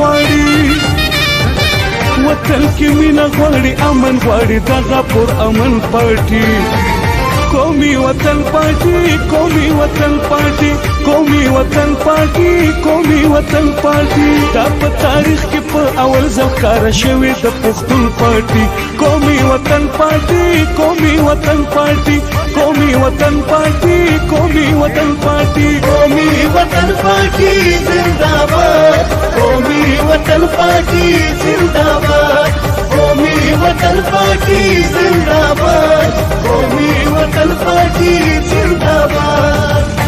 غواړي وطن کې مینه غواړي امن غواړي دغه پر امن پارټي قومي وطن پارټي قومي وطن پارټي قومي وطن پارټي قومي وطن پارټي دا په تاریخ کې په اول ځل ښکاره شوې د پښتون پارټي قومي وطن پارټي قومي وطن پارټي قومي وطن پارټي قومي وطن پارټي قومي وطن پارٹی زندہ باد قومی وطن پارٹی زندہ باد قومی وطن پارٹی زندہ باد قومی وطن پارٹی زندہ باد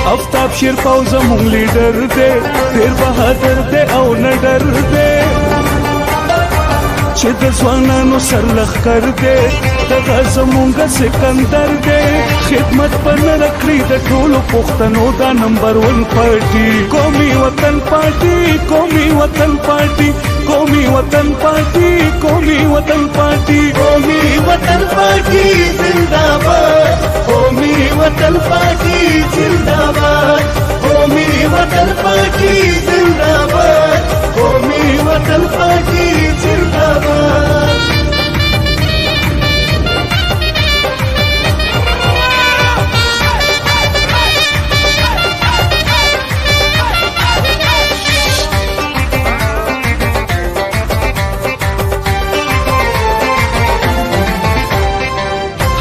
افتاب شیر پاو زمون لیډر دی ډیر بهادر دی او نه ډر دی چې د ځوانانو سر لښکر دی دغه زمونږ سکندر دی خدمت په نه کړي د ټولو پښتنو دا نمبر 1 پارټي قومي وطن پارټي قومي وطن پارټي قومي وطن پارټي قومي وطن پارټي قومی وطن پارٹی زندہ باد قومی وطن پارٹی زندہ باد قومی وطن پارٹی زندہ باد قومی وطن پارٹی زندہ باد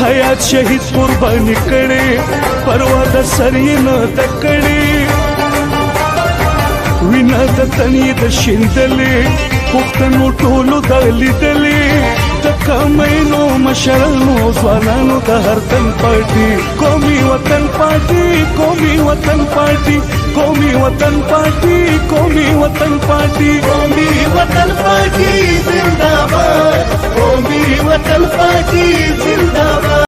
حیات شهید قربانی کړي پروا د سر یې نه ده کړې وینا د تنې د شیندلې پښتنو ټولو د لیدلې د کمینو مشرانو ځوانانو د هر تن پارټي قومي وطن پارټي قومي وطن پارټي قومي وطن پارټي قومي وطن پارټي قومی وطن پارٹی زندہ باد قومی وطن پارٹی زندہ باد